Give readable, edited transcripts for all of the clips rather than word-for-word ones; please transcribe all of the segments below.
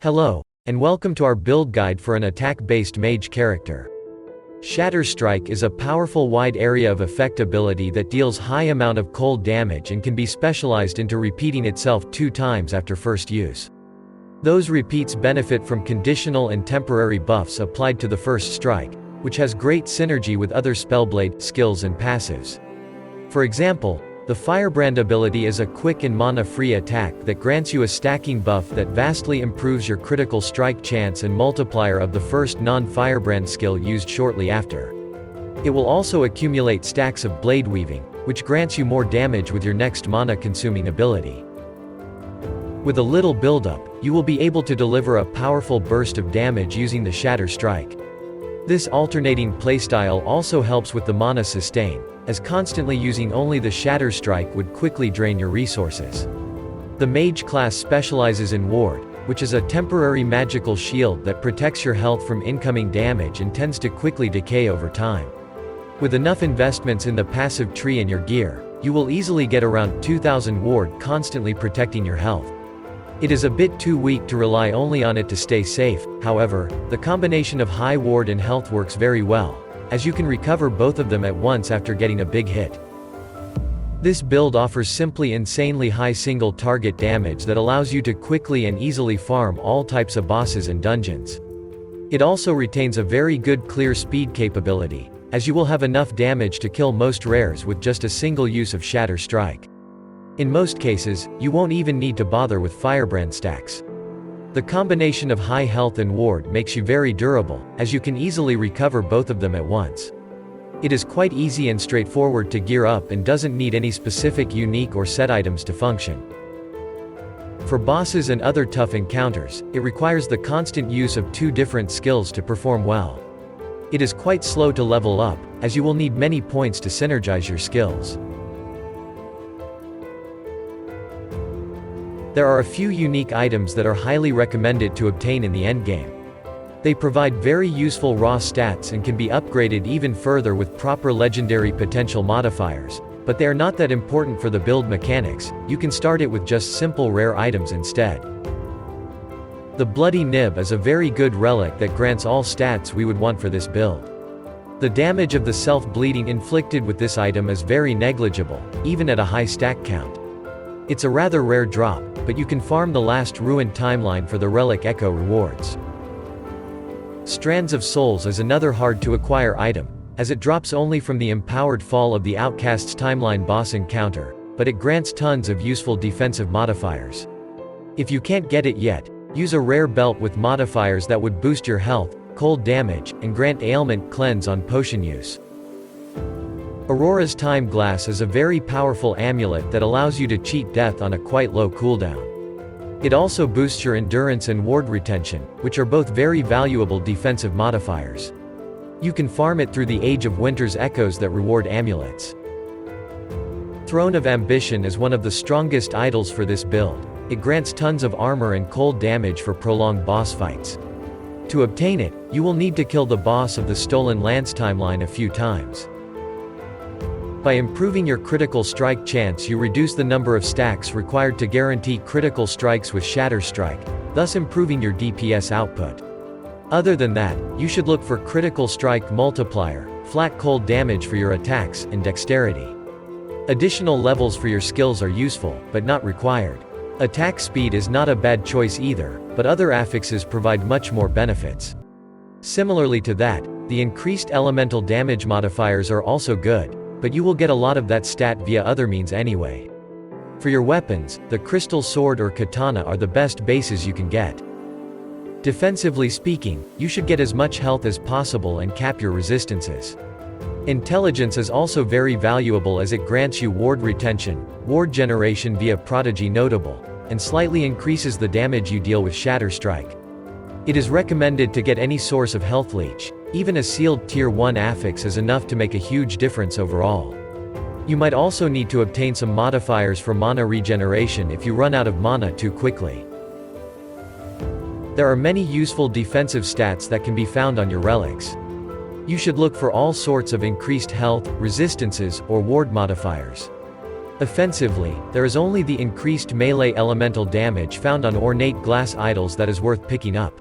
Hello, and welcome to our build guide for an attack-based mage character. Shatter Strike is a powerful wide area of effect ability that deals high amount of cold damage and can be specialized into repeating itself 2 times after first use. Those repeats benefit from conditional and temporary buffs applied to the first strike, which has great synergy with other Spellblade skills and passives. For example, the Firebrand ability is a quick and mana-free attack that grants you a stacking buff that vastly improves your critical strike chance and multiplier of the first non-Firebrand skill used shortly after. It will also accumulate stacks of Blade Weaving, which grants you more damage with your next mana-consuming ability. With a little build-up, you will be able to deliver a powerful burst of damage using the Shatter Strike. This alternating playstyle also helps with the mana sustain, as constantly using only the Shatter Strike would quickly drain your resources. The Mage class specializes in Ward, which is a temporary magical shield that protects your health from incoming damage and tends to quickly decay over time. With enough investments in the passive tree in your gear, you will easily get around 2000 Ward constantly protecting your health. It is a bit too weak to rely only on it to stay safe, however, the combination of high Ward and health works very well, as you can recover both of them at once after getting a big hit. This build offers simply insanely high single target damage that allows you to quickly and easily farm all types of bosses and dungeons. It also retains a very good clear speed capability, as you will have enough damage to kill most rares with just a single use of Shatter Strike. In most cases, you won't even need to bother with Firebrand stacks. The combination of high health and ward makes you very durable, as you can easily recover both of them at once. It is quite easy and straightforward to gear up and doesn't need any specific unique or set items to function. For bosses and other tough encounters, it requires the constant use of 2 different skills to perform well. It is quite slow to level up, as you will need many points to synergize your skills. There are a few unique items that are highly recommended to obtain in the endgame. They provide very useful raw stats and can be upgraded even further with proper legendary potential modifiers, but they are not that important for the build mechanics. You can start it with just simple rare items instead. The Bloody Nib is a very good relic that grants all stats we would want for this build. The damage of the self-bleeding inflicted with this item is very negligible, even at a high stack count. It's a rather rare drop, but you can farm the last ruined timeline for the relic echo rewards. Strands of Souls is another hard to acquire item, as it drops only from the empowered fall of the Outcast's timeline boss encounter, but it grants tons of useful defensive modifiers. If you can't get it yet, use a rare belt with modifiers that would boost your health, cold damage, and grant ailment cleanse on potion use. Aurora's Time Glass is a very powerful amulet that allows you to cheat death on a quite low cooldown. It also boosts your endurance and ward retention, which are both very valuable defensive modifiers. You can farm it through the Age of Winter's echoes that reward amulets. Throne of Ambition is one of the strongest idols for this build. It grants tons of armor and cold damage for prolonged boss fights. To obtain it, you will need to kill the boss of the Stolen Lance timeline a few times. By improving your critical strike chance, you reduce the number of stacks required to guarantee critical strikes with Shatter Strike, thus improving your DPS output. Other than that, you should look for critical strike multiplier, flat cold damage for your attacks, and dexterity. Additional levels for your skills are useful, but not required. Attack speed is not a bad choice either, but other affixes provide much more benefits. Similarly to that, the increased elemental damage modifiers are also good, but you will get a lot of that stat via other means anyway. For your weapons, the crystal sword or katana are the best bases you can get. Defensively speaking, you should get as much health as possible and cap your resistances. Intelligence is also very valuable as it grants you ward retention, ward generation via Prodigy Notable, and slightly increases the damage you deal with Shatter Strike. It is recommended to get any source of health leech. Even a sealed Tier 1 affix is enough to make a huge difference overall. You might also need to obtain some modifiers for mana regeneration if you run out of mana too quickly. There are many useful defensive stats that can be found on your relics. You should look for all sorts of increased health, resistances, or ward modifiers. Offensively, there is only the increased melee elemental damage found on ornate glass idols that is worth picking up.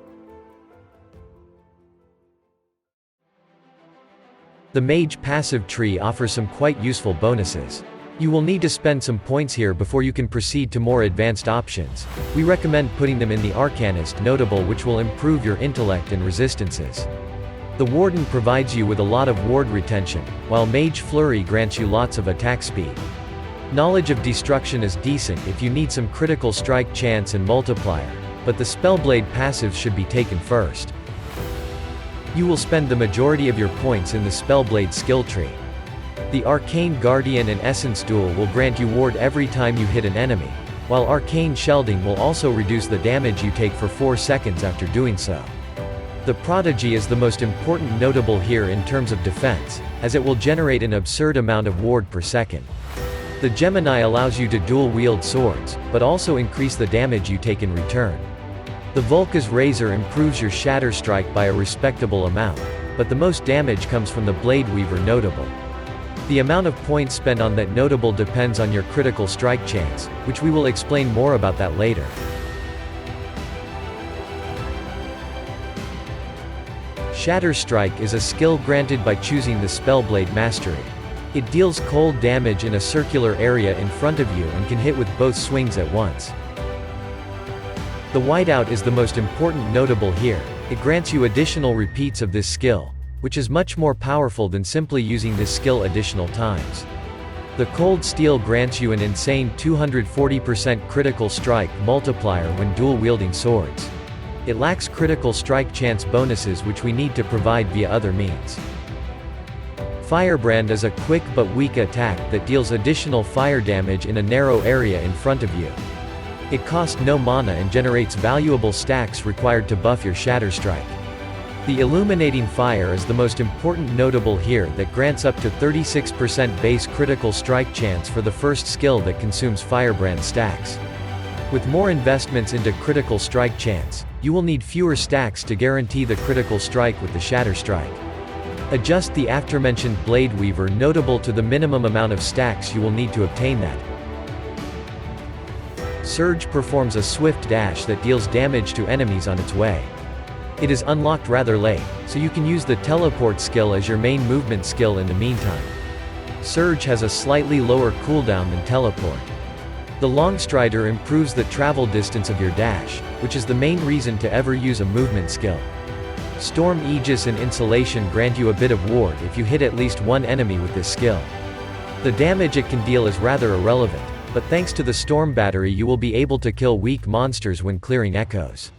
The Mage passive tree offers some quite useful bonuses. You will need to spend some points here before you can proceed to more advanced options. We recommend putting them in the Arcanist notable, which will improve your intellect and resistances. The Warden provides you with a lot of ward retention, while Mage Flurry grants you lots of attack speed. Knowledge of Destruction is decent if you need some critical strike chance and multiplier, but the Spellblade passives should be taken first. You will spend the majority of your points in the Spellblade skill tree. The Arcane Guardian and Essence Duel will grant you ward every time you hit an enemy, while Arcane Shelding will also reduce the damage you take for 4 seconds after doing so. The Prodigy is the most important notable here in terms of defense, as it will generate an absurd amount of ward per second. The Gemini allows you to dual-wield swords, but also increase the damage you take in return. The Volca's Razor improves your Shatter strike by a respectable amount, but the most damage comes from the Blade Weaver notable. The amount of points spent on that notable depends on your critical strike chance, which we will explain more about that later. Shatter Strike is a skill granted by choosing the Spellblade Mastery. It deals cold damage in a circular area in front of you and can hit with both swings at once. The Whiteout is the most important notable here. It grants you additional repeats of this skill, which is much more powerful than simply using this skill additional times. The Cold Steel grants you an insane 240% critical strike multiplier when dual-wielding swords. It lacks critical strike chance bonuses, which we need to provide via other means. Firebrand is a quick but weak attack that deals additional fire damage in a narrow area in front of you. It costs no mana and generates valuable stacks required to buff your Shatter strike. The Illuminating Fire is the most important notable here that grants up to 36% base critical strike chance for the first skill that consumes Firebrand stacks. With more investments into critical strike chance, you will need fewer stacks to guarantee the critical strike with the Shatter strike. Adjust the aforementioned Blade Weaver notable to the minimum amount of stacks you will need to obtain that. Surge performs a swift dash that deals damage to enemies on its way. It is unlocked rather late, so you can use the Teleport skill as your main movement skill in the meantime. Surge has a slightly lower cooldown than Teleport. The Longstrider improves the travel distance of your dash, which is the main reason to ever use a movement skill. Storm Aegis and Insulation grant you a bit of ward if you hit at least one enemy with this skill. The damage it can deal is rather irrelevant, but thanks to the Storm Battery you will be able to kill weak monsters when clearing echoes.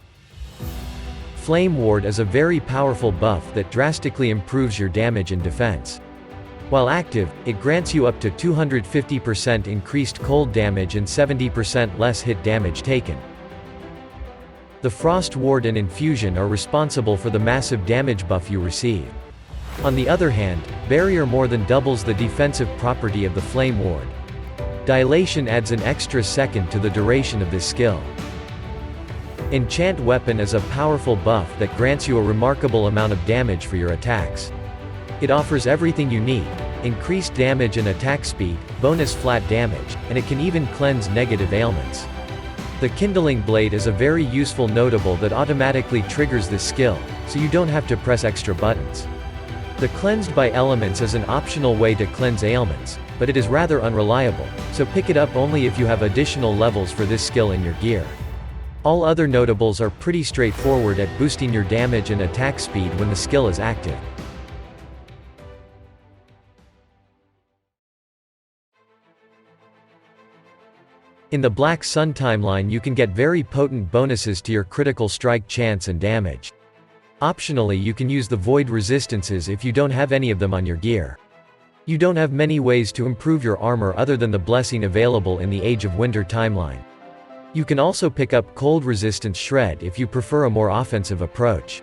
Flame Ward is a very powerful buff that drastically improves your damage and defense. While active, it grants you up to 250% increased cold damage and 70% less hit damage taken. The Frost Ward and Infusion are responsible for the massive damage buff you receive. On the other hand, Barrier more than doubles the defensive property of the Flame Ward. Dilation adds an extra second to the duration of this skill. Enchant Weapon is a powerful buff that grants you a remarkable amount of damage for your attacks. It offers everything you need: increased damage and attack speed, bonus flat damage, and it can even cleanse negative ailments. The Kindling Blade is a very useful notable that automatically triggers this skill, so you don't have to press extra buttons. The Cleansed by Elements is an optional way to cleanse ailments, but it is rather unreliable, so pick it up only if you have additional levels for this skill in your gear. All other notables are pretty straightforward at boosting your damage and attack speed when the skill is active. In the Black Sun timeline you can get very potent bonuses to your critical strike chance and damage. Optionally you can use the Void Resistances if you don't have any of them on your gear. You don't have many ways to improve your armor other than the blessing available in the Age of Winter timeline. You can also pick up Cold Resistance Shred if you prefer a more offensive approach.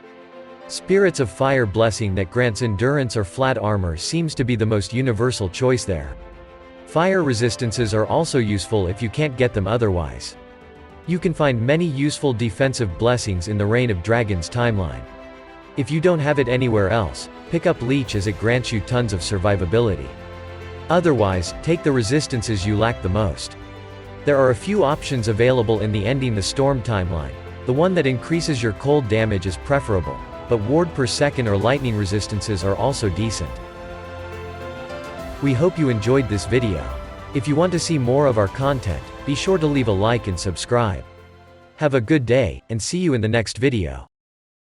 Spirits of Fire Blessing that grants endurance or flat armor seems to be the most universal choice there. Fire resistances are also useful if you can't get them otherwise. You can find many useful defensive blessings in the Reign of Dragons timeline. If you don't have it anywhere else, pick up Leech as it grants you tons of survivability. Otherwise, take the resistances you lack the most. There are a few options available in the Ending the Storm timeline. The one that increases your cold damage is preferable, but ward per second or lightning resistances are also decent. We hope you enjoyed this video. If you want to see more of our content, be sure to leave a like and subscribe. Have a good day, and see you in the next video.